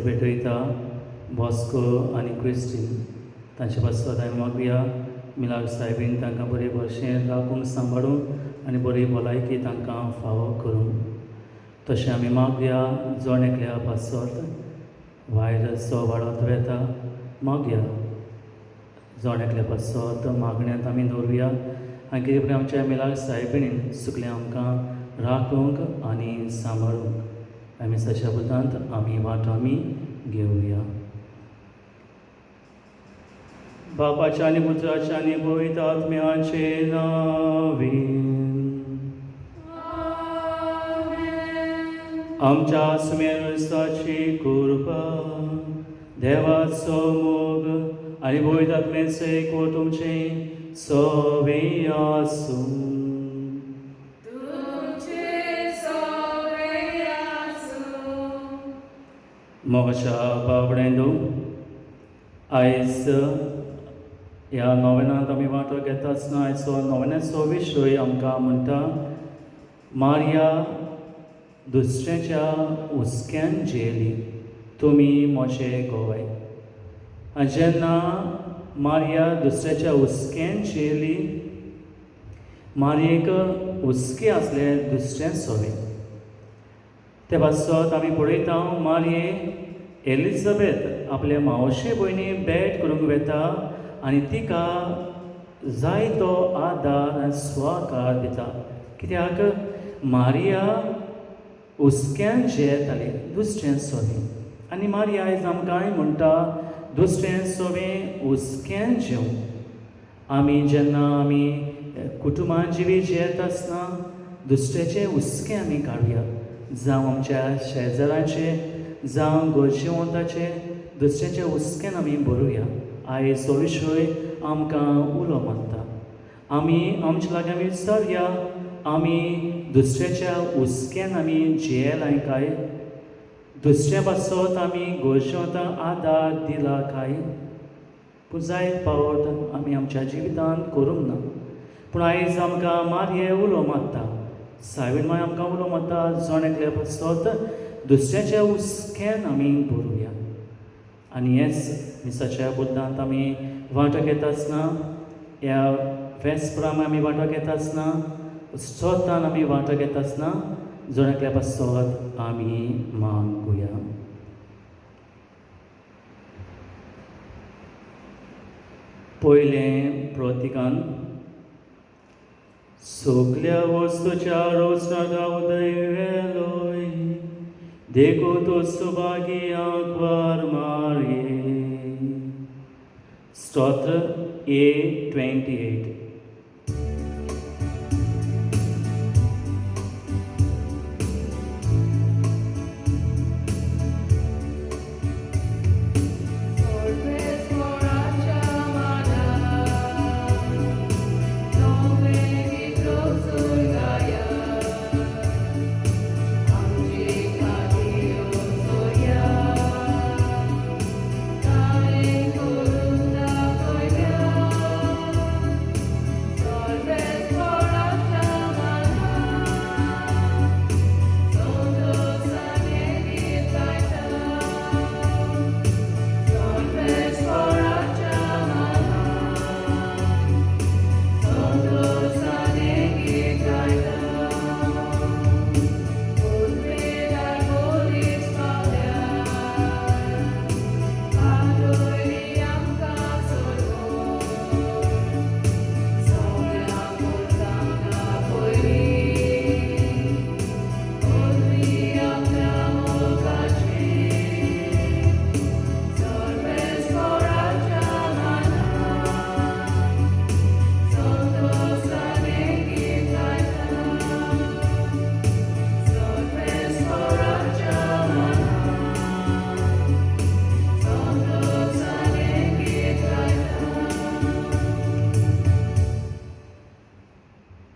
भेटयता Bosco आनी Christine तांचे पासत हांवें मागुया मिलाग सायबीन तांकां बरे भशेन राखून सांबाळून आनी बरी भलायकी तांकां फावो करूं. तशें आमी मागुया जोण एकल्या पासत वायरसो वाडत वेता मागुया जोण एकल्या पासत मागण्यांत आमी दवरुया आनी कितें पळय आमच्या मिलाग सायबिणीन सगळें आमकां राखूंक आनी सांबाळूंक आमी सच्या बुदांत आमी वाट आमी घेवया. बापाच्या आनी पुत्राच्या आनी पवित्र आत्म्याचे नांवीन. आमच्या सुमेरसाची कृपा देवाचो मोग आनी पवित्र आत्म्याचे एकवट तुमचे सवे आसूं. मोगाच्या बाबडेंदो आयज ह्या नोवेनांत आमी वांटो घेता आसतना आयचो नोवेनाचो विशय आमकां म्हणटा मारिया दुसऱ्याच्या हुस्क्यान जेली तुमी म्हजे गोवाय. आनी जेन्ना मारिया दुसऱ्याच्या हुस्क्यान जेली मारयेक हुस्के आसले दुसऱ्या सोवे ते पासत आमी पळयता मारये एलिझाबेथ आपल्या मावशे भयणी भेट करूंक वेता आनी तिका जायतो आदार आनी स्वाकार दिता कित्याक मारिया हुस्क्यान जेयताली दुसऱ्या सोवे आनी मारिया आयज आमकां म्हणटा दुसऱ्या सोवे हुस्क्यान जेवंक. आमी जेन्ना आमी कुटुंबान जिवी जेयत आसतना दुसऱ्याचे हुस्के आमी काडुया जावं आमच्या शेजाऱ्याचे जावं गोरजेवंताचे दुसऱ्याच्या हुस्क्यान आमी बरोवया. आयज हो विशय आमकां उलो मागता. आमी आमच्या लागीं विचारया आमी दुसऱ्याच्या हुस्क्यान आमी जेयलाय काय दुसऱ्या पासत आमी गोरजेवंतांक आदार दिला काय. पूण जायत फावट आमी आमच्या जिवितांत करूंक ना. पूण आयज आमकां मारये उलो मागता सायबीण माय आमकां उलो मागता जोण एकल्या पासत दुसऱ्याच्या हुस्क्यान आमी बरोवया. आनी हेच मिसाच्या बुद्दांत आमी वांटो घेता आसतना ह्या वेस्पराम आमी वांटो घेता आसतना स्वतान आमी वांटो घेता आसतना जोण एकल्या पासत आमी मागुया. पयलें प्रतिकान सगल्या वस्तूच्या रोचनाका उदय वेलोय देखो तो सुभागी आंकवार मारये. स्तोत्र A28.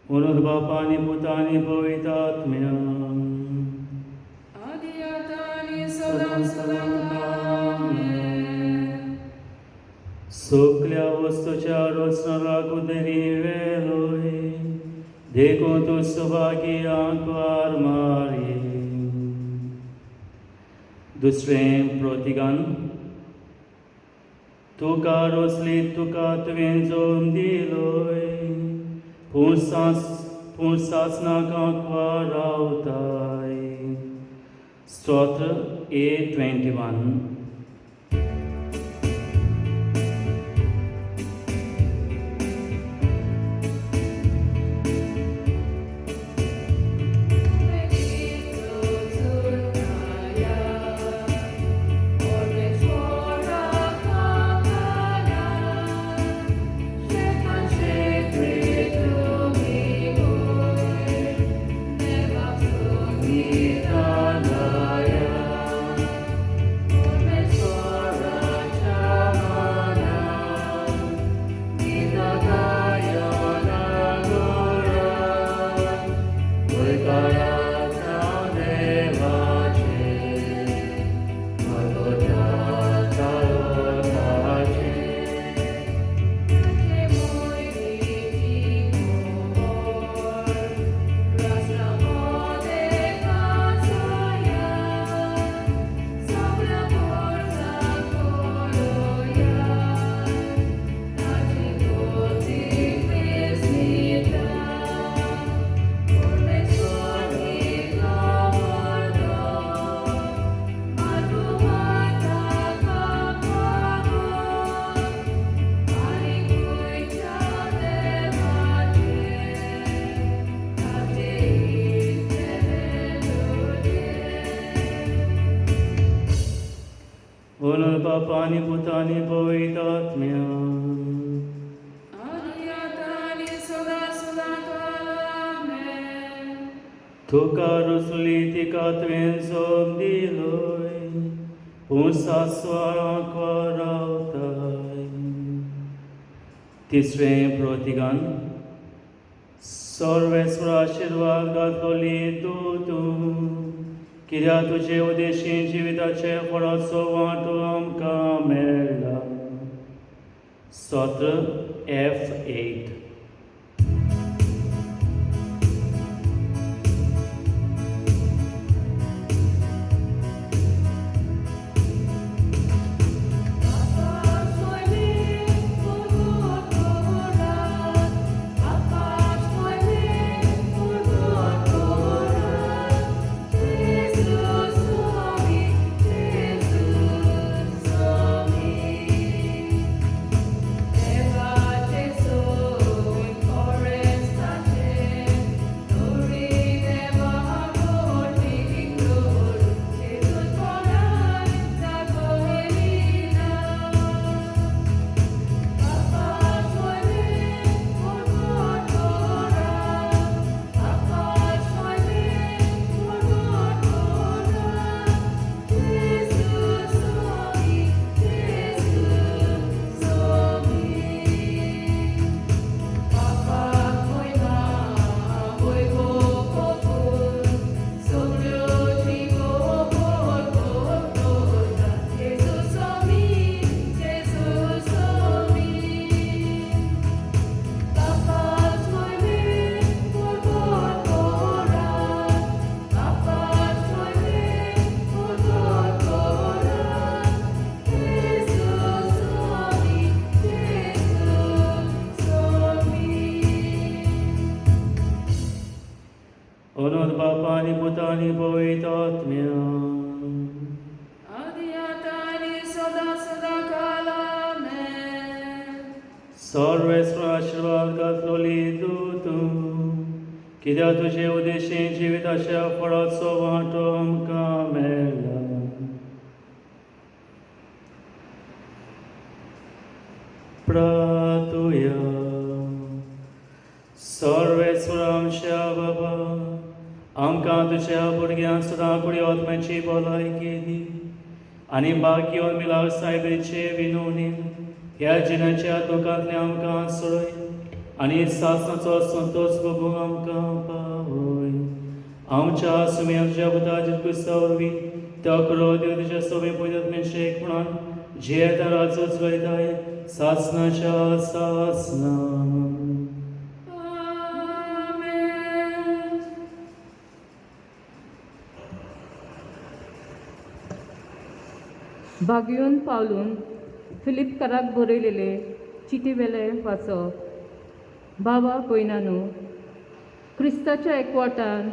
म्हणून बापानी पुतानी पवित्र आत्म्या आदि आतानी सदा सदा सगल्या वस्तूच्या रोचनाक उदरी वेलोय देखून तूं सुभागी आंकवार मारये. दुसरें प्रतिगान तुका रोसली तुका तुवें जोम दिलोय पूण सासनाका रावताय स्तोत्र A21 Bunul Bapani Putani Pavitratmya Adiyatani Soda Amen. Tuka Rusuliti Katven Som Diloy Punsa Swara Kvarautai तिसरें प्रतिगान सर्वेस्वर आशीर्वाद घातलोली तूं कित्याक तुजे उदेशीं जिविताचे फळाचो वांटो आमकां मेळ्ळा स्तोत्र F8 Onod Bapani Putani Pavitratmya Adiyatani Soda Amen. सर्वेस्वर आशीर्वाद घातलोली तूं कित्याक तुजे उदेशीं जिविताच्या फळाचो वांटो आमकां मेळ्ळा प्रार्थुया सर्वेस्वर आमच्या बाबा आमकां तुज्या भुरग्यांक सदां कुडी आत्म्याची भलायकी दी आनी बाकी मिलाव सायबीचे विनोवणी ह्या जिणाच्या दुखांतले आमकां सोडय आनी सासणाचो संतोष भोगूंक आमकां पावय आमच्या सुम्याच्या बुदाच्या कुस्तावरवीं त्या करो देव तुज्या सवे पयल्यात मेळचे एकपणान जे दाराचो चलयताय सासणाच्या सासना बागयून पावलून फिलिपकाराक बरयलेले चिटीवेले वाचप. भावा भयणांनो, क्रिस्ताच्या एकवटान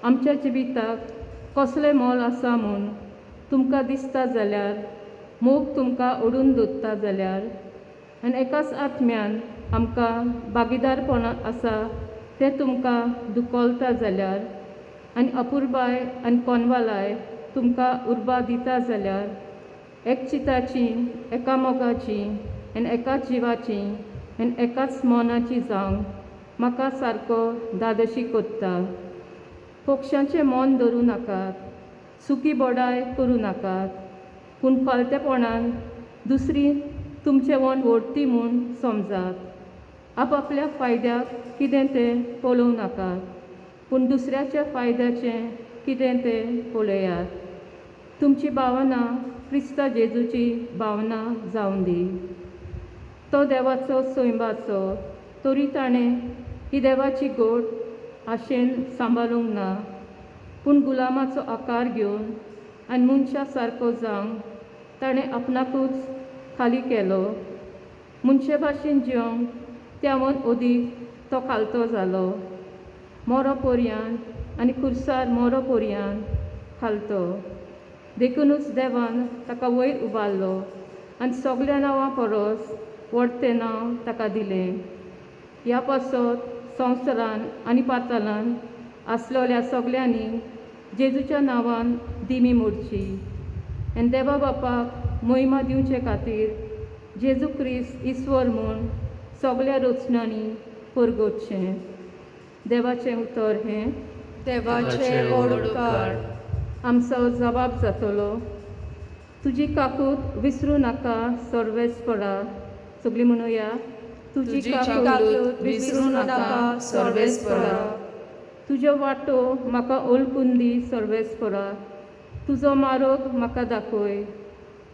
आमच्या जिविताक कसलें मोल आसा म्हूण तुमकां दिसता जाल्यार, मोग तुमकां ओडून दवरता जाल्यार, आनी एकाच आत्म्यान आमकां भागीदारपण आसा तें तुमकां दुखोलता जाल्यार, आनी अपुरबाय आनी कोनवालाय तुमकां उर्बा दिता जाल्यार, एक चिताची, एका मोगाची आनी एकाच जिवाची आनी एकाच मोनाची जावंक म्हाका सारको दादोशी कोत्ता. पक्षांचें मोन धरूं नाकात, सुकी बोडाय करूं नाकात, पूण फालतेपणान दुसरी तुमचें वोन व्हरती म्हूण समजात. आपआपल्या फायद्याक कितें तें पळोवं नाकात, पूण दुसऱ्याच्या फायद्याचें कितें तें पळयात. तुमची भावना क्रिस्ता जेजूची भावना जावं दी. तो देवाचो सैमाचो, तरी ताणें ही देवाची गोड आशेन सांबाळूंक ना, पूण गुलामाचो आकार घेवन आनी मनशा सारको जावंक ताणें आपणाकूच खाली केलो. मनशे भाशेन जिवंक त्या वन ओदीक तो खालतो जालो. मोरो पर्यंत आनी खुर्सार मोरो पर्यंत खालतो. देखूनच देवान ताका वयर उबारलो आनी सगल्या नांवां परस व्हडतें नांव ताका दिलें. ह्या पासत संवसारान आनी पातालान आसलोल्या सगल्यांनी जेजूच्या नांवान दिमी मोडची. आनी देवा बापाक महिमा दिवचे खातीर जेजू क्रिस्त इस्वर म्हूण सगल्या रचनांनी परगोवचें. देवाचें उतर हें: देवाचे ओडकार. आमचो जबाब जातलो: तुजी काकूट विसरूं नाका सर्वेस्परा. सगळीं म्हणुया: तुजी काकूट विसरूं नाका सर्वेस्परा. तुजो वाटो म्हाका ओळखून दी सर्वेस्परा. तुजो मार्ग म्हाका दाखय.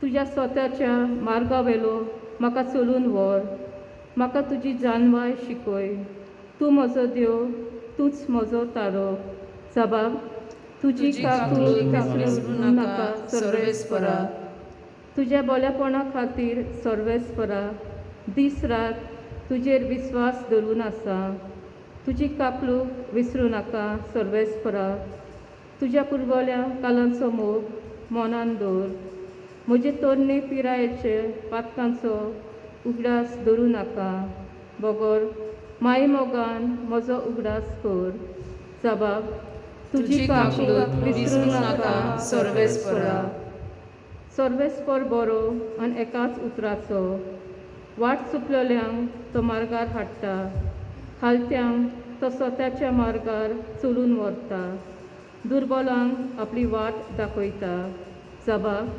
तुज्या स्वताच्या मार्गावेलो म्हाका चलून व्हर. म्हाका तुजी जानवाय शिकय. तूं म्हजो देव, तूंच म्हजो तारो. जबाब: तुजी काकूट विसरूं नाका सर्वेस्परा. तुज्या बोल्यापणा खातीर सर्वेस्परा. दीस रात तुजेर विस्वास धरून आसा. तुजी काकूट विसरूं नाका सर्वेस्परा. तुज्या पुर्वल्या कालांचो मोग मनान दवर. म्हजे तोरणे पिरायेचे पातकांचो उगडास धरूं नाका. बोगोर माय मोगान म्हजो उगडास कर. जबाब: तुजी काकूट विसरूं नाका सर्वेस्परा. सर्वेस्पर बरो आनी एकाच उतराचो. वाट चुकलेल्यांक तो मार्गार हाडटा. खालत्यांक तो स्वताच्या मार्गार चलून व्हरता. दुर्बलांक आपली वाट दाखयता. जबाब: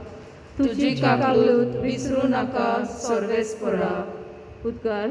तुजी काकूट विसरूं नाका सर्वेस्परा. उद्गार: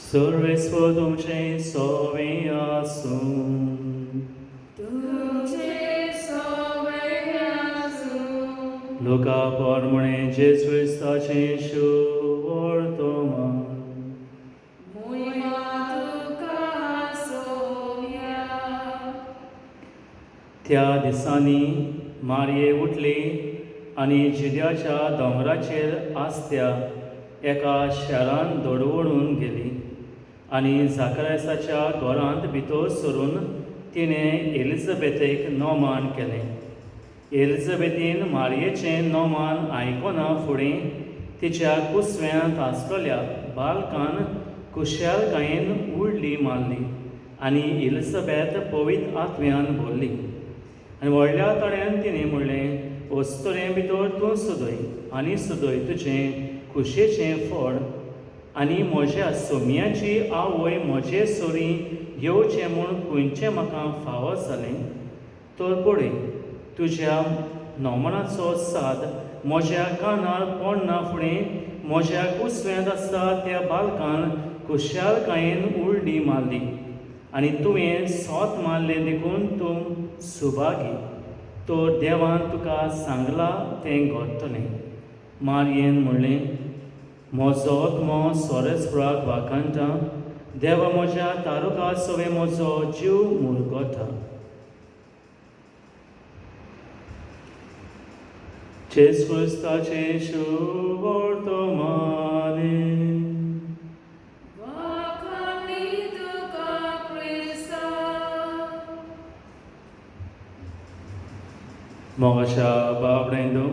सर्वेस्व तुमचें सोवें आसूं. तुझे सवय आसूं. लोका पोरमणे जेजू क्रिस्ताचें शूभ वर्तमान. महिमा तुका सोव्या. त्या दिसांनी मारये उठली आनी जिद्याच्या दोंगराचेर आसत्या एका शारान दडवडून गेली आनी झाकरायसाच्या घरांत भितर सरून तिणें एलिझाबेथेक नोमान केलें. एलिझाबेथीन मारयेचें नोमान आयकोना फुडें तिच्या कुसव्यांत आसलेल्या बालकान कुशालकायेन उडली मारली आनी एलिझाबेथ पवित्र आत्म्यान भरली. आनी व्हडल्या तोंडान तिणें म्हणलें, वस्तुरे भितर तूं सुदय आनी सुदय तुजें कुशेचें फळ आनी म्हज्या सोमयाची आवय म्हजे सोरी येवचें म्हूण खंयचें म्हाका फावो जालें. तर पळय, तुज्या नोमानाचो साद म्हज्या कानार पडना फुडें म्हज्या कुसव्यांत आसा त्या बालकान कुशालकायेन उडली मारली आनी तुवें सोत मारलें देखून तूं सुभागी. तो देवान तुका सांगलां तें घडटलें. मारयेन म्हणलें, म्हजो आत्मो सोरेस्पराक वाखाणटा, देवा म्हज्या तारुका सवे म्हजो जीव मुरगोता. जेजू क्रिस्ताचे शुभ वर्तमाने. वाखाणी तुका क्रिस्ता. मोगाच्या बाबडेंदो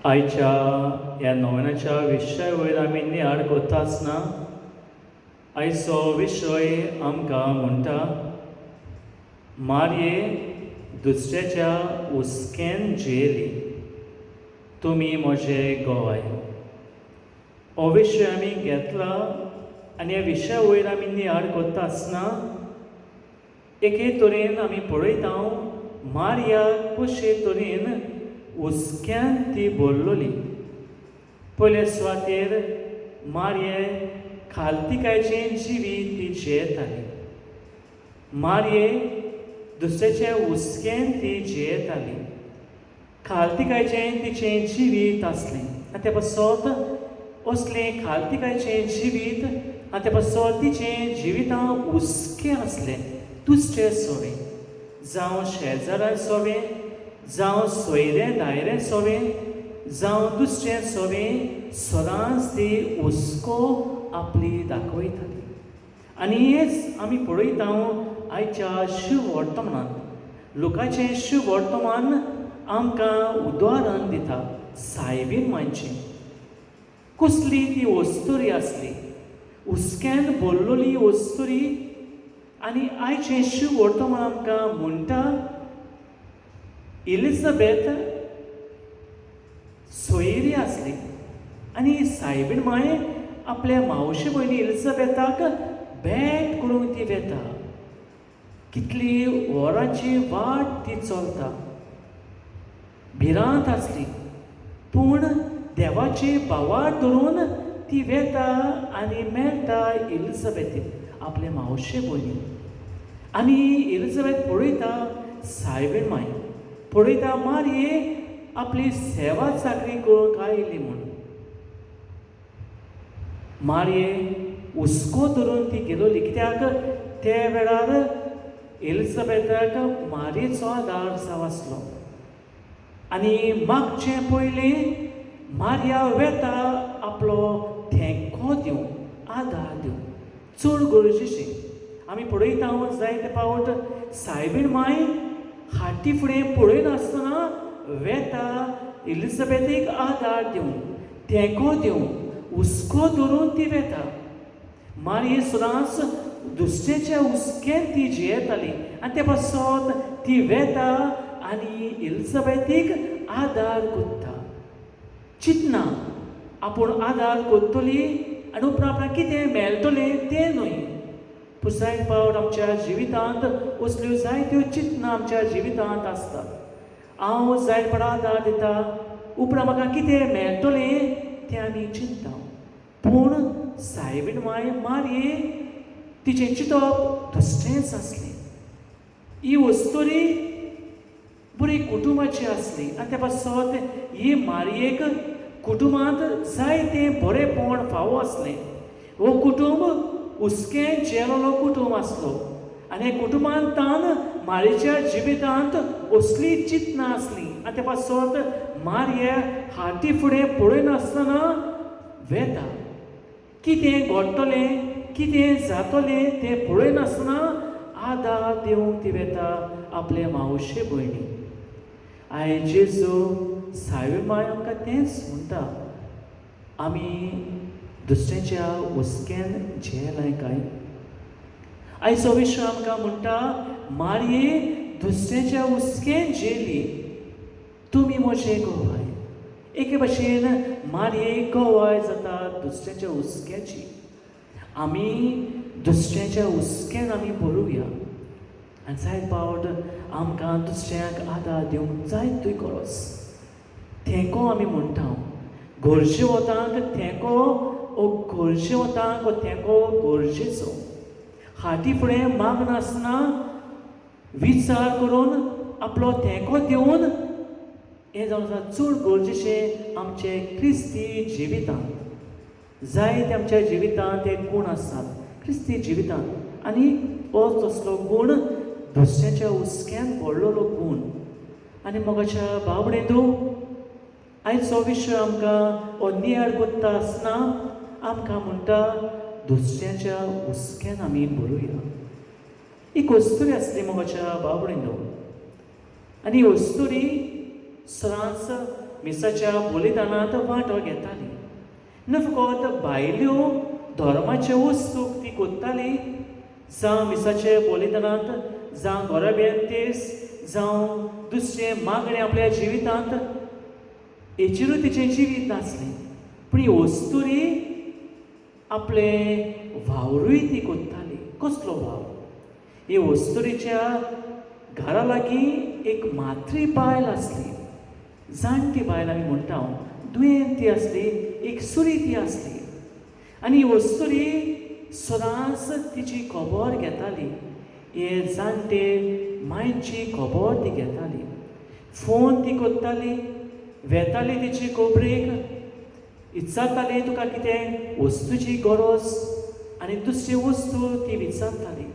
आयच्या ह्या नोवेनाच्या विशया वयर आमी नियाळ करता आसतना आयचो विशय आमकां म्हणटा, मारये दुसऱ्याच्या हुस्क्यान जियेली, तुमी म्हजे गोवाय. हो विशय आमी घेतला आनी ह्या विशया वयर आमी नियाळ करता आसतना एके तरेन आमी पळयता मारया कशे तरेन हुस्क्यान ती भरलोली. पयले सुवातेर मारये खालतिकायचें जिवीत ती जियेताली. मारये दुसऱ्याच्या हुस्क्यान ती जियेताली. खालतिकायचें तिचें जिवीत आसलें आनी ते पासत असलें खालतिकायचें जिवीत आनी ते पासत तिचें जिवितां हुस्कें आसलें. दुसरें सोवें जावं शेजाऱ्या सोवें, जावं सोयरें दायरें सोवें, जावं दुसरें सोवें, सदांच ती हुस्को आपली दाखयताली. आनी हेंच आमी पळयता आयच्या शुभ वर्तमानांत. लुकाचें शुभ वर्तमान आमकां उदाहरण दिता सायबीण मांयचें. कसली ती वस्तुरी आसली, हुस्क्यान भरलोली वस्तुरी. आनी आयचें शुभ वर्तमान आमकां म्हणटा, एलिझाबेथ सोयरी आसली आनी सायबीण माय आपल्या मावशे भयणी एलिझाबेथाक भेट करूंक ती वेता. कितली वरांची वाट ती चलता, भिरांत आसली, पूण देवाची बावाट धरून ती वेता आनी मेळटा एलिझाबेथीक आपले मावशे भयणी. आनी एलिझाबेथ पळयता सायबीण माय, पळयता मारये आपली सेवा चाकरी करूंक आयली म्हूण. मारये हुस्को धरून ती गेलोली, कित्याक त्या वेळार एलिझाबेथाक मारयेचो आदार जाव आसलो. आनी मागचे पयलीं मारया वेता आपलो थेंको दिवंक, आदार दिवंक, चड गरजेचें. आमी पळयता जायते फावट सायबीण माय हाटी फुडें पळयनासतना वेता एलिझाबेथीक आदार दिवंक, थेंको दिवंक, हुस्को धरून ती वेता. मारये सदांच दुसऱ्याच्या हुस्क्यान ती जियेताली आनी ते पासत ती वेता आनी एलिझाबेथीक आदार करता. चिंतना आपूण आदार करतली आनी उपरांत आपणाक कितें मेळटलें तें न्हय. पूण जायते फावट आमच्या जिवितांत असल्यो जायत्यो चिंतना आमच्या जिवितांत आसता. हांव जायते फावट आदार दिता, उपरांत म्हाका कितें मेळटलें तें आमी चिंतता. पूण सायबीण माय मारये तिचें चिंतप दुसरेंच आसलें. ही वस्तुरी बरी कुटुंबाची आसली आनी त्या पासत ही मारयेक कुटुंबांत जायतें बरेंपण फावो आसलें. हो कुटूंब हुस्कें जेलोलो कुटूंब आसलो आनी हे कुटुंबांत तान मारयेच्या जिवितांत असली चिंतना आसली आनी त्या पासत मारये हाती फुडें पळयनासतना वेता. कितें घडटलें कितें जातलें तें पळयनासतना आदार दिवंक ती वेता आपले मावशे भयणी. आयज जेजू सावी माय आमकां तेंच म्हणटा, आमी दुसऱ्याच्या हुस्क्यान जेलाय काय. आयचो विशय आमकां म्हणटा, मारये दुसऱ्याच्या हुस्क्यान जेली, तुमी म्हजे गोवाय. एके भाशेन मारये गोवाय जाता दुसऱ्याच्या हुस्क्याची. आमी दुसऱ्याच्या हुस्क्यान आमी बरोवया. आनी जायत फावट आमकां दुसऱ्याक आदार दिवंक जायतूय गरज. तेंको आमी म्हणटा, गरजे वतांक तेंको ओ गरजे वतांक तेंको गरजेचो. हाती फुडें मागनासतना विचार करून आपलो तेंको दिवन हें जावन आसा चड गरजेचें आमचे क्रिस्ती जिवितांत. जायते आमच्या जिवितांत एक गूण आसतात क्रिस्ती जिवितांत, आनी हो तसलो गूण दुसऱ्याच्या हुस्क्यान पडलेलो गूण. आनी मोगाच्या बाबडेंदू, आयचो विशय आमकां हो नियाळ कोत्ता आसतना आमकां म्हणटा, दुसऱ्याच्या हुस्क्यान आमी बरोवया. एक वस्तुरी आसली मोगाच्या बाबडेंदू, आनी ही वस्तुरी सदांच मिसाच्या बलिदानांत वांटो घेताली. न फकत बायल्यो धर्माच्यो वस्तूक ती कोत्ताली, जावं मिसाचे बलिदानांत, जावं घोराबेंतेस, जावं दुसरे मागणे आपल्या जिवितांत, हेचेरूय तिचें जिवीत नासलें. पूण ही वस्तुरी आपले वावरूय ती कोत्ताली. कसलो वाव? हे वस्तुरीच्या घरा लागीं एक मात्री बायल आसली, जाणटी बायल आमी म्हणटा, दुयेंती आसली, एक सुरी ती आसली. आनी ही वस्तुरी सदांच तिची खबर घेताली. हे जाणटे मायची खबर ती घेताली. फोन ती कोत्ताली, वेताली तिची खोबरेक, विचारताली तुका कितें वस्तूची गरज, आनी दुसरी वस्तू ती विचारताली.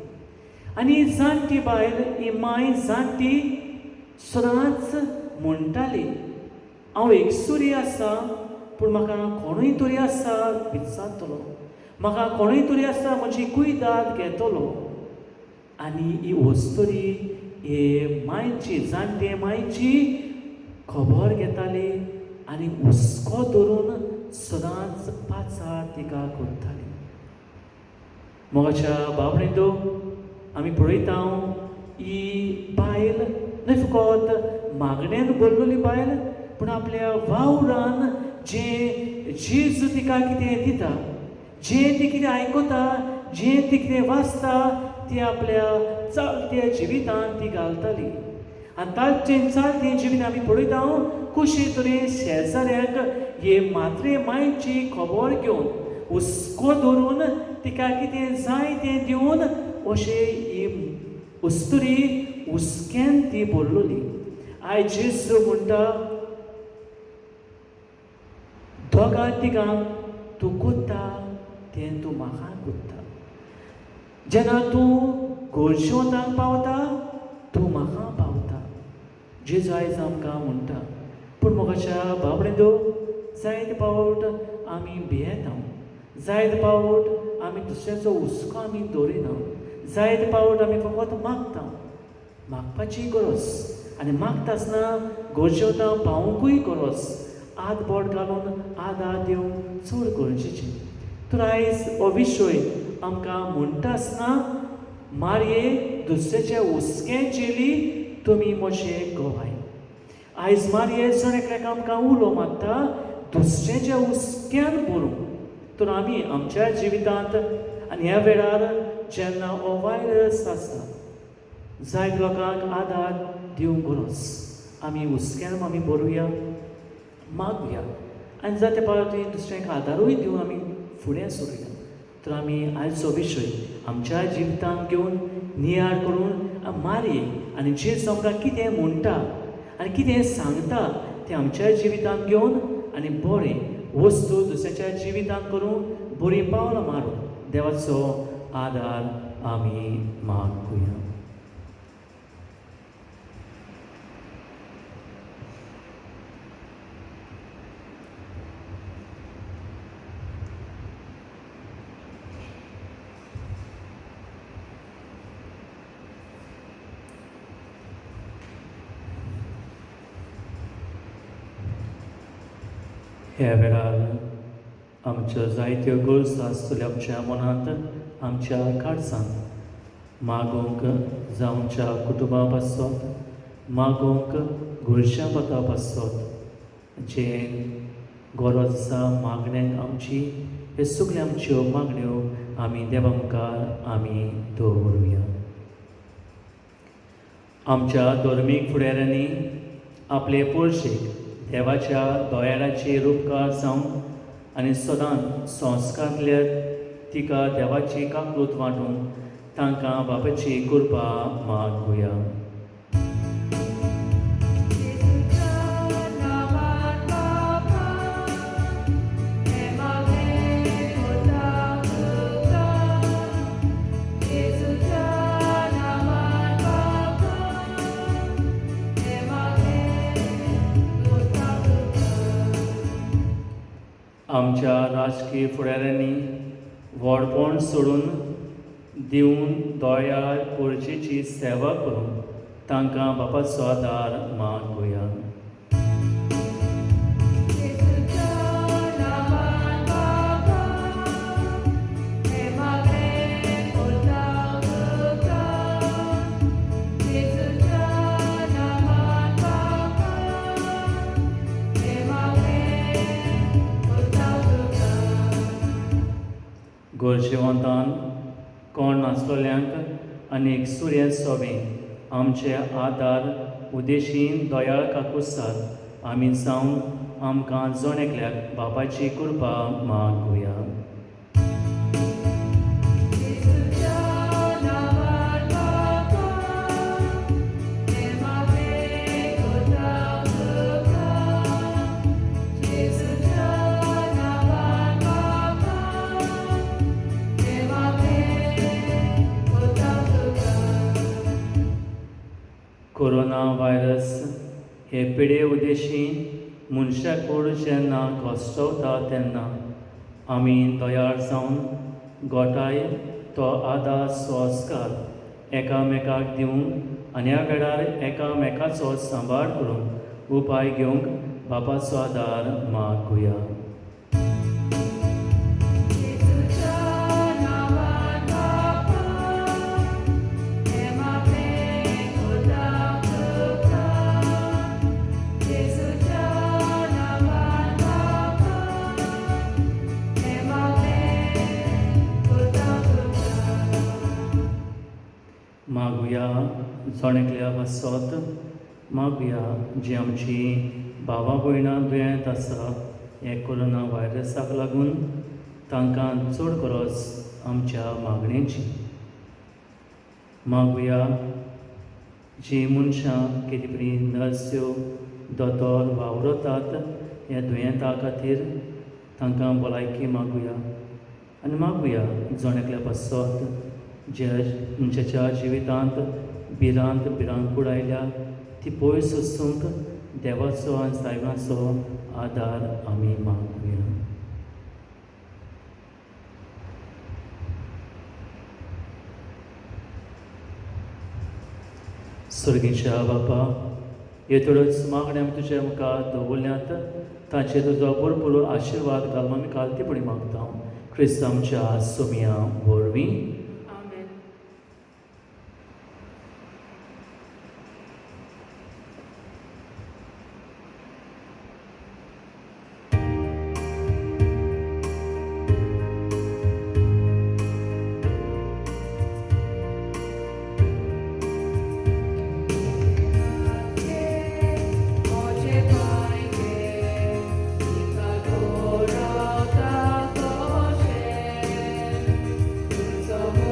आनी जाणटी बायल, ही माय जाणटी सदांच म्हणटाली, हांव एक सुरी आसा, पूण म्हाका कोणूय तरी आसा विचारतलो, म्हाका कोणूय तरी आसा म्हजी कुयदाद घेतलो. आनी ही वस्तुरी हे मायची, जाणटे मायची खबर घेताली आनी हुस्को धरून सदांच पाचार तिका करताली. मोगाच्या बाबडेंदो, आमी पळयता ही बायल न्हय फकत मागण्यान भरलेली बायल, पूण आपल्या वावरान जेजू तिका कितें दिता, जें ती कितें आयकता, जें ती कितें वाचता, ती आपल्या चालत्या जिवितांत ती घालताली. आनी ताचें चालतें जिवीत आमी पळयता कशे तरेन शेजाऱ्याक हे मात्रे मायची खबर घेवन हुस्को धरून तिका कितें जाय तें दिवन अशें ही वस्तुरी हुस्क्यान ती भरलेली. आयज जेजू म्हणटा, दोगां तिगांक तूं कोत्ता तें तूं म्हाका कोत्ता. जेन्ना तूं गरजेवंतांक पावता, तूं म्हाका पावता. जेजू आयज आमकां म्हणटा. पूण मोगाच्या बाबडेंदो, जायते फावट आमी भियेता, जायते फावट आमी दुसऱ्याचो हुस्को आमी दवरिना, जायते फावट आमी फकत मागता. मागपाची गरज, आनी मागता आसतना गरजेवतां पावूंकूय गरज. आद बोट घालून आदार दिवंक चड गरजेचें. तर आयज हो विशय आमकां म्हणटा आसतना, मारये दुसऱ्याच्या हुस्क्यान जेली, तुमी म्हजे गोवाय. आयज मारये जण एकल्याक आमकां उलो मारता दुसऱ्याच्या हुस्क्यान बरोवंक. तर आमी आमच्या जिवितांत आनी ह्या वेळार जेन्ना हो वायरस आसा, जायते लोकांक आदार दिवंक गरज. आमी हुस्क्यान आमी बरोवया, मागुया, आनी जाते फावटी दुसऱ्याक आदारूय दिवन आमी फुडें सरुया. तर आमी आयचो विशय आमच्या जिवितांत घेवन नियाळ करून मारये आनी जेजू आमकां कितें म्हणटा आनी कितें सांगता तें आमच्या जिवितांत घेवन आनी बरें वस्तू दुसऱ्याच्या जिवितांत करून बरी पावलां मारून देवाचो आदार आमी मागुया. ह्या वेळार आमच्यो जायत्यो गरजो आसतल्यो आमच्या मनांत आमच्या काळजांत मागोवंक जावं आमच्या कुटुंबा पासत मागोवंक घरच्या पता पासत जे गरज आसा मागण्यांक आमची हे सगल्यो आमच्यो मागण्यो आमी देवा मुखार आमी दवरुया. आमच्या धर्मीक फुडाऱ्यांनी आपले पोरशेक देवाच्या दोयाराचेर उपकार जावं आनी सदांच संस्कारांतल्या तिका देवाची काकूट वांटून तांकां बापाची कृपा मागुया. आमच्या राजकीय फुडाऱ्यांनी व्हडपण सोडून दिवन दोळ्यार पोरचेची सेवा करून तांकां बापाचो आदार मागुया. गोरजेवंतान कोण नासलोल्यांक आनी सूर्य सोबें आमचे आदार उदेशीन दोयाळ काकुसार आमी जावन आमकां जण एकल्याक बापाची कृपा मागुया. कोरोना व्हायरस हे पिडे उदेशी मनशा कूड जेन्ना घोस्टवता तेन्ना आमी दोयाळ जावन गोठाय तो आदार संस्कार एकामेकाक दिवंक आनी ह्या वेळार एकामेकाचो सांबाळ करून उपाय घेवंक बापाचो आदार मागुया. मागुया जोणेकल्या पासत मागुया जी आमची भावां भयणां दुयेंत आसा हे कोरोना व्हायरसाक लागून तांकां चड गरज आमच्या मागणेची. मागुया जी मनशां कितें तरी नर्स्यो दोतोर वावरतात ह्या दुयेंता खातीर तांकां भलायकी मागुया. आनी मागुया जोणेकल्या पासत जे मनशाच्या जिवितांत भिरांकूड आयल्या ती पयस वचूंक देवाचो आनी सायबाचो आदार आमी मागुया. सर्गीच्या बापा हे थोड्योच मागण्यो आमी तुज्या मुखार दवरल्यात ताचेर तुजो भरपूर आशिर्वाद घालून आमी कालतीपणी मागता क्रिस्त आमच्या सोमिया वरवीं. So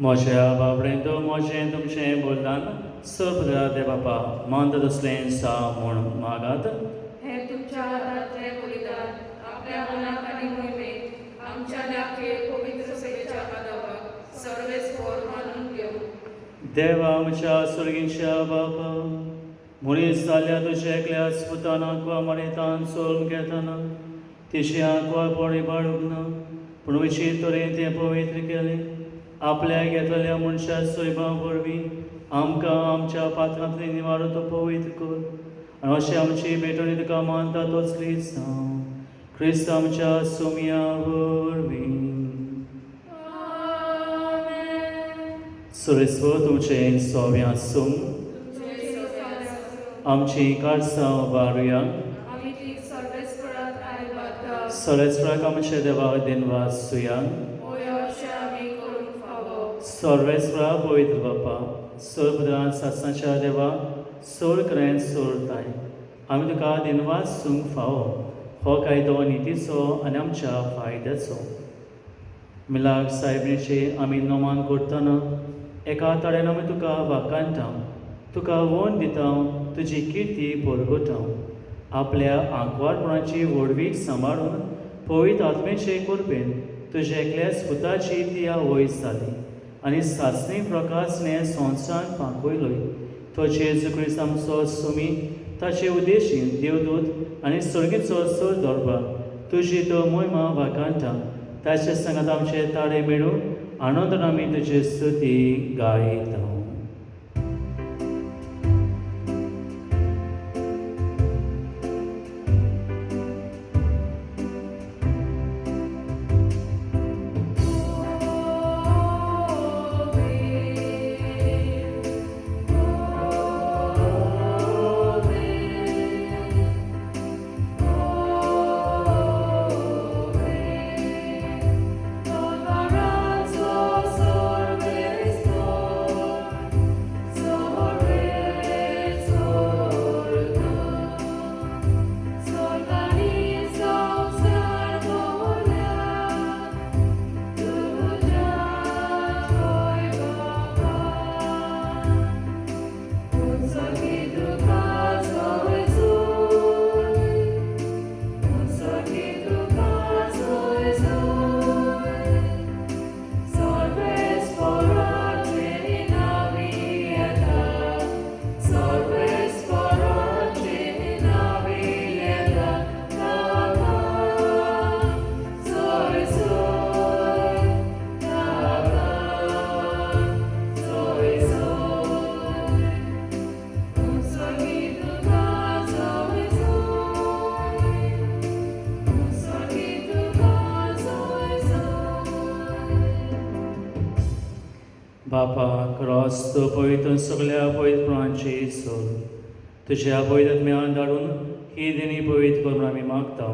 मोशा बाबडें तो मोशें तुमचें बोलदान सर्पदा ते बापा मांत तसलें सा म्हूण मागात हे तुमच्या हातांतले बलिदान आपल्या मनाक आनी मोहिमेक आमच्या नाके पवित्र सेवेच्या पदावर सर्वेस्वर मानून घेऊ. देवा आमच्या सुरगीच्या बापा मुळीच जाल्ल्या तुज्या एकल्या सुतानाक वा मणितान सोलून घेतना तिश्यांक वा पोळी बाळूंक ना पूण विचित्र तरेन तें पवित्र केलें आपल्या घेतलेल्या मनशा सोयबां वरवीं आमकां आमच्या पात्रांतली निवारो तो पवित्र कर आनी अशें आमची भेटणी तुका मानता तसलीच जावं क्रिस्त आमच्या सुमया वरवीं. सुरेस्वर तुमचें सोव्यां सूम आमची काळसां बारुया आमी ती सर्वेस्परांत आयबाता सर्वेस्पराक आमचे देवा दिनवास सुया ओय अशें आमी करूंक फावो. सर्वेस्परा पवित्र बापा सर्वदान सासनाच्या देवा सोर करेन सोरताय आमी तुका दिनवास सूंक फावो हो कायदो नितीचो आनी आमच्या फायद्याचो. मिलाक सायबीचे आमी नोमान करतना एका तड्यान आमी तुका वाकांता तुका वोन दिता तुजी किर्ती परगटा आपल्या आंकवारपणाची व्हडवीक सांबाळून पवित्र आत्मेचे कुरपेन तुज्या एकल्या सुताची तिया वयस जाली आनी सासणी प्रकाशने संवसारान पांकयलोय तो जेजू क्रिस्त आमचो सुमी ताचे उद्देशीन देवदूत आनी सर्गीचो सर दरबार तुजी तो मोहिमा वाकांता ताचे सांगात आमचे ताळे मेळून आनंदान आमी तुजी स्तुती गायता. बापा क्रॉस तो पवित्र सगळ्या पवित्रपणाची सोल तुज्या पवित्रत्म्यान धाडून ही दिनी पवित्र करून आमी मागता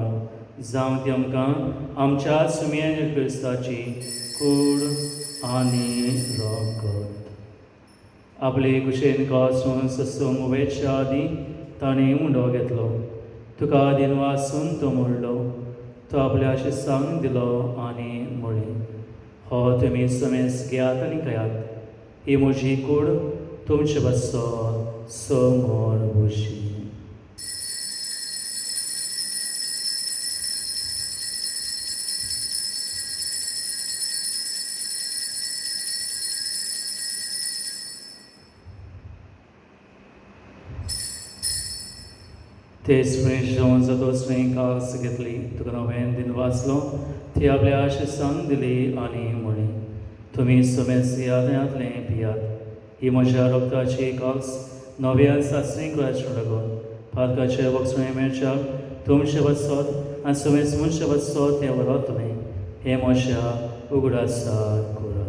जावं ती आमकां आमच्या सुमया क्रिस्ताची कूड आनी रगत. आपले कुशेन कासून ससून उबेच्या आदी ताणें मुंडो घेतलो तुका दिनवासून तो मोडलो तो आपल्या आशिसांक दिलो आनी म्हळें हो तुमी समेस घेयात आनी खयात ही म्हजी कूड तुमचे बसो समोर बुशी. तेच जेवण जातो स्नेह कास घेतली तुका नवें दिन वाचलो ती आपल्या आशिसांक दिली आनी म्हळें तुमी समेस यादयांतलें पियात ही म्हज्या रक्ताची कास नव्या सासणी कुळाचें लागून पातकाचे वखसणे मेळच्याक तुमचे बसत आनी समेस मनशे बसत तें व्हरतलें हें म्हज्या उगडासा करात.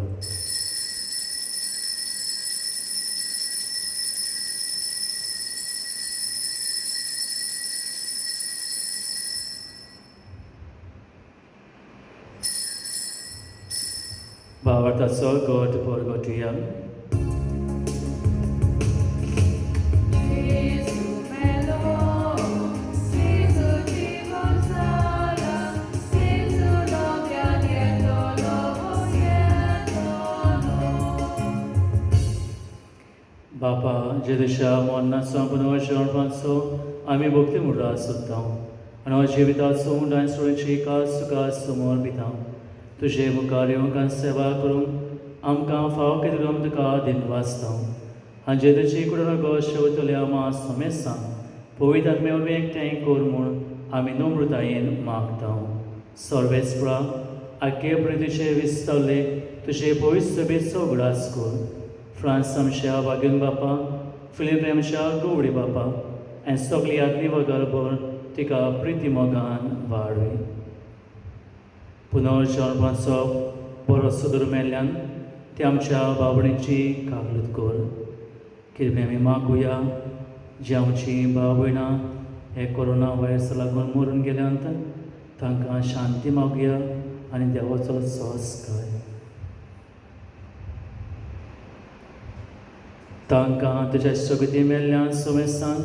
भावार्थाचो गट परगटुया. Jezu जेदुशा मोन्नाचो पुनव जेवणपाचो आमी भक्ती मुडा सोदता आनी हो जिविताचो उंडाय सोडची कास सुकास समोर भिता तुजे मुखार येवंक सेवा करूंक आमकां फाव कितें तुका दिन वाचता आनी जेदुची कुडून गोश्ट वतल्या मास समेसा पवित्र आत्मे वरवीं एकठांय कोर म्हूण आमी नम्रतायेन मागता सर्वेस्परा आख्खे प्रितीचे विस्तावले तुजे पवित्र सभेचो उगडास कर फ्रांस आमच्या वागीन बापा फिलीप आमच्या गवडी बापा आनी सगळी आदली वगरभर तिका प्रिती मोगान वाडय पुनर्जन्माचो बरो सुदूर मेल्ल्यान ते आमच्या बाबडीची कागलत कर कितें आमी मागुया जी आमची भाव भयणां हे कोरोना वायरस लागून मरून गेल्यांत तांकां शांती मागुया आनी देवाचो सोस काय तांकां तुज्या सगती मेल्ल्या समेस्तान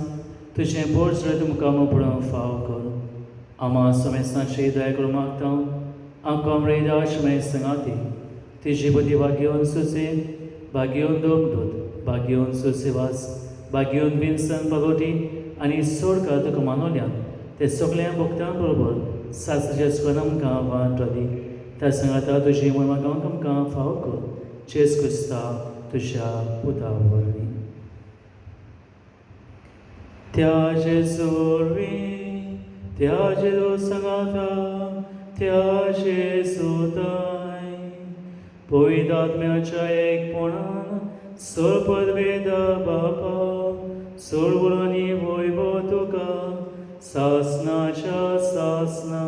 तुजें बोर्ज तुमकां मोपडून फाव कर आमा समेस्तांची दया करूं मागता आमकां अमृताश संगाती तिजी बदी भाग्यवन सुसे भाग्यवन दोमदूत भाग्यवन सुसेवास भाग्यवन विन्सन बागोटी आनी सोडका तुका मानवल्यान ते सगळ्या भक्तां बरोबर सासऱ्याच्या सुखान आमकां वांटली त्या सांगाता तुजी मोमागांक आमकां फाव कर जेस क्रिस्ता तुज्या पुता वरवीं त्या जेजू वरवीं त्या जेजू सांगाता त्या जेजूताय पवित्र आत्म्याच्या एकपणान सरपदवेद बापा सोडवळांनी वैभव तुका सासनाच्या सासना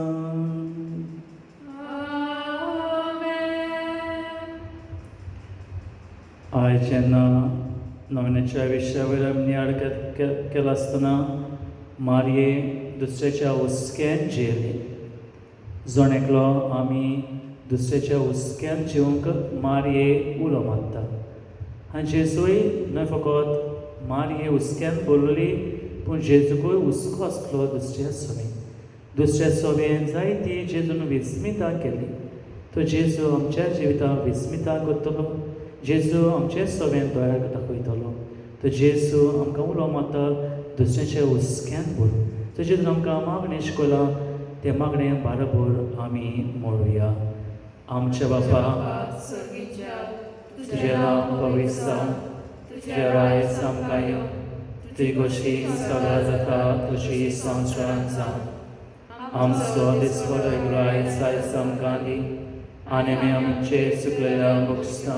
आयज जेन्ना नवण्याच्या विशयावयर नियाळ केला आसतना मारये दुसऱ्याच्या हुस्क्यान जियेली जण एकलो आमी दुसऱ्याच्या हुस्क्यान जिवंक मारये उलो मारता आनी जेजूय न्हय फकत मारये हुस्क्यान बोलली पूण जेजूकूय हुस्को आसलो दुसऱ्या सोबेन दुसऱ्या सोबेन जायती जेजून विस्मिता केली तो जेजू आमच्या जिवितांत विस्मिता करतलो जेजू आमचे सोबेन दोळ्याक दाखयतलो तो जेजू आमकां उलो मारता दुसऱ्याच्या हुस्क्यान बोलून तो जेजून आमकां मागणें शिकयलां ते मागणें बाराबर आमी म्हणुया आमच्या बापा तुजें नांव पवित्र जावं तुजें रायज आमकां येवं तुजी कशी सगळा जाता तशी संवसारांत जावं आमचो दिसवडो रायज आयज आमकां दी आनी आमी आमचे चुकलेल्या बक्षता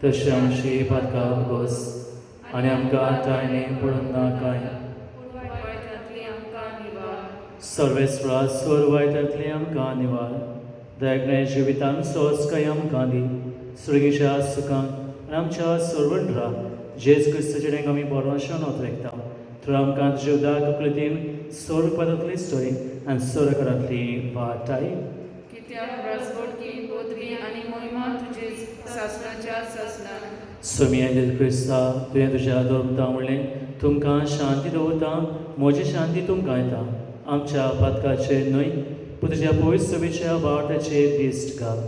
तशें आमची पातकां बस आनी आमकां आतांय पडूंक नाकाय सर्वेस्परा स्वर वायटांतली आमकां निवार दयाग्ने जिवितांत सोस काय आमकां दी सुर्गीच्या सुखांत आनी आमच्या सर्वंडरा जेज क्रिस्ताचें आमी बरोवंशें नोतरेकता तर आमकां तुज्या उदाक कृतीन सोर पदांतली स्टोरी आनी सोरकारांतली वाटाय कित्याक राजवडकी बोधरी आनी मोहिमा तुजे सासणाच्या सासणान स्वामी जेजू क्रिस्ता तुवें तुज्या धर्मता म्हणलें तुमकां शांती दवरता म्हजी शांती तुमकां येता आमच्या पातकाचे न्हय पूण तुज्या पवित्र सभेच्या बावटाचेर दिश्ट घाल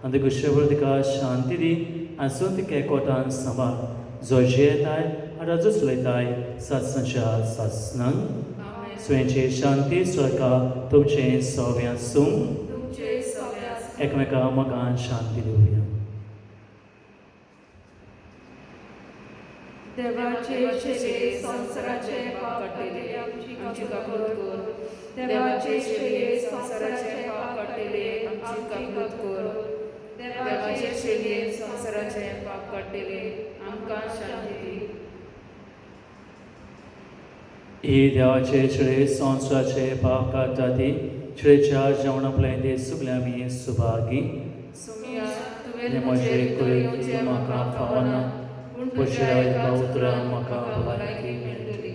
आनी गुशेवर तिका शांती दी आनी सून तिका एकवटान सांबाळ जो जियेताय आनी राजू चलयताय सासणाच्या सासणान सुयेची शांती सरका तुमचें सव्यां सूं तुमचे सगळ्या एकमेका मोगान शांती दिवया देवाचे शेरे संसाराचे पाप काडलेले आमची काकूत कर देवाचे शेरे संसाराचे पाप काडलेले आमची काकूत कर देवाचे शेरे संसाराचे पाप काडलेले आमकां शांती दी ही देवाचे छिळे संवसाराचे पाप काडटा ती छिळेच्या जेवणांतल्यान ते सुकल्या आमी सुभागी सुमिया हे तुवें म्हजे कुळेचे म्हाका फावना पुशेरायका उतरां म्हाका भलायकी मेळटली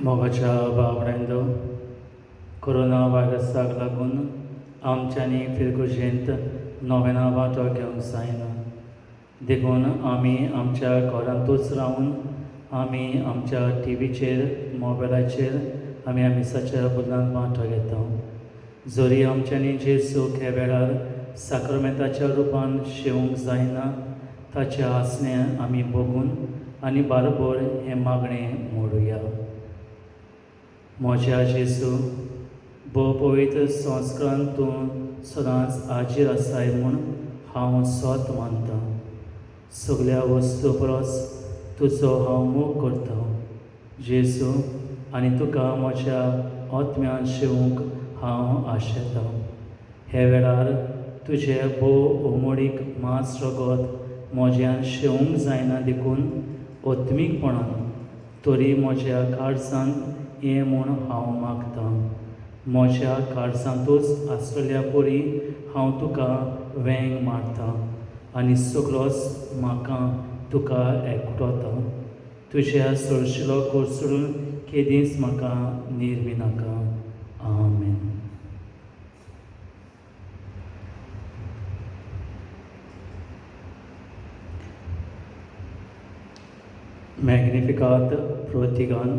मोगाच्या बाबड्यांदो कोरोना व्हायरसाक लागून आमच्यांनी फिरकुशेंत नोवेना वांटो घेवंक जायना. देखून आमी आमच्या घरांतूच रावन आमी आमच्या टीव्हीचेर मोबायलाचेर आमी मिसाच्या बदलांत वांटो घेता. जरी आमच्यांनी जेजू ह्या वेळार साक्रमेंताच्या रुपान शेवंक जायना ताचे आसणें आमी बघून आनी बारबर हें मागणें मोडुया. म्हज्या जेजू भोव पवित्र संस्कारांत तूं सदांच हाजीर आसाय म्हूण हांव सोत मानतां. सगळ्या वस्तू परस तुजो हांव मोग करतां जेजू आनी तुका म्हज्या आत्म्यान शेवूंक हांव आशेतां. हे वेळार तुजें भोव उमळीक मांस रगत म्हज्यान शेवूंक जायना देखून ओत्मीकपणान तरी म्हज्या काळजांत ये म्हूण हांव मागतां. म्हज्या काळजांतूच आसलेल्या परी हांव तुका वेंग मारतां आनी सगळोच म्हाका तुका एकवटता. तुज्या सळशिलो कोसळून केदींच म्हाका निर्मी नाका. आमेन. मॅग्निफिकात प्रोतिगान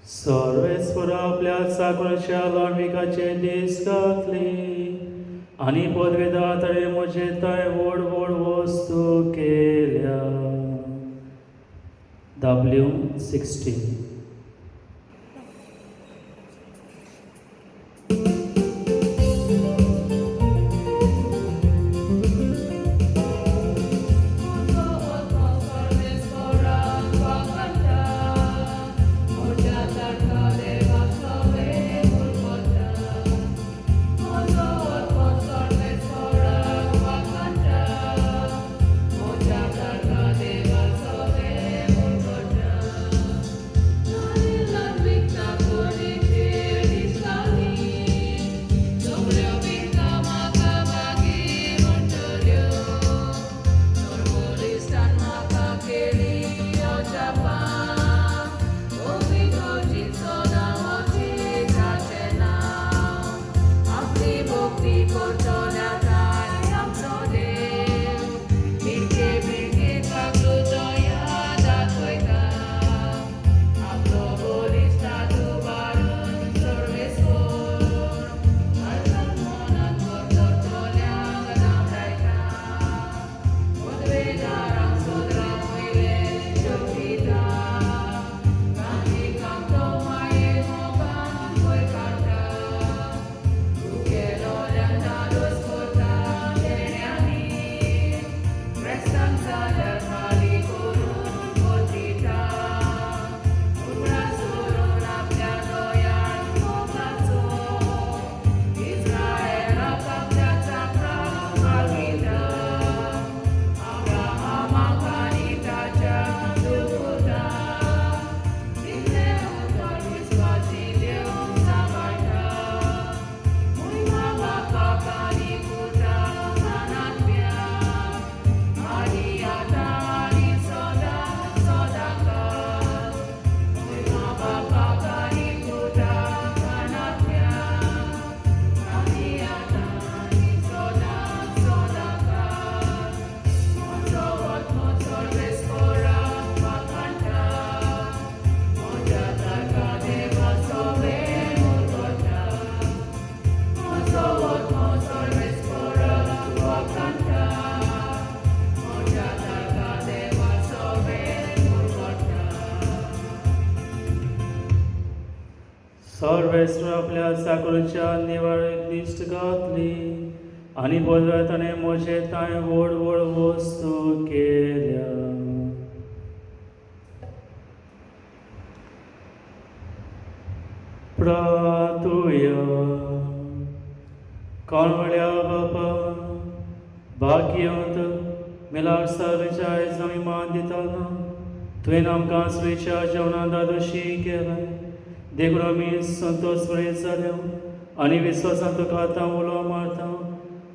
सर्वेस्वर आपल्या चाकराच्या लाडविकाचे दीस घातली आनी पदवेदाताळे म्हजे ताय व्हड व्हड वस्तू केल्या. W16 सर्वेस्वर आपल्या चाकराच्या निवाळेक दिश्ट घातली आनी बोलताणे म्हजे ताय व्हड व्हड वस्तू केल्या. प्रार्थुया. कळवळ्या बापा भाग्यवंत मिलासारीच्या आयज आमी मान दिताना तुवें आमकां सुयेच्या जेवणां दादोशी केलाय. देखून आमी संतोष बरें जाल्या आनी विस्वासान तुका आतां उलो मारता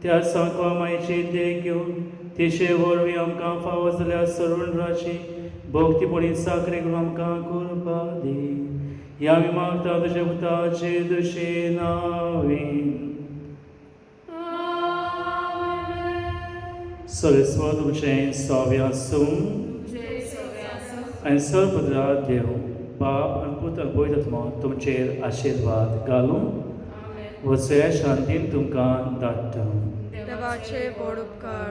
त्या सांकवा मायेची देख घेवन तिशे वरवीं आमकां फावो जाल्यार सरून राशी भोक्तीपणी साखरे करून आमकां करपा दी. ह्या आमी मागता तुज्या पुताचे दुशे नांवें. सरस्व तुमचें सव्य आसूं आनी सर्वपुत्रा देव बाप आनी पुत आनी पवित्र आत्मा तुमचेर आशिर्वाद घालूं वसुया शांतीन तुमकां धाडटा. देवाचे व्हड उपकार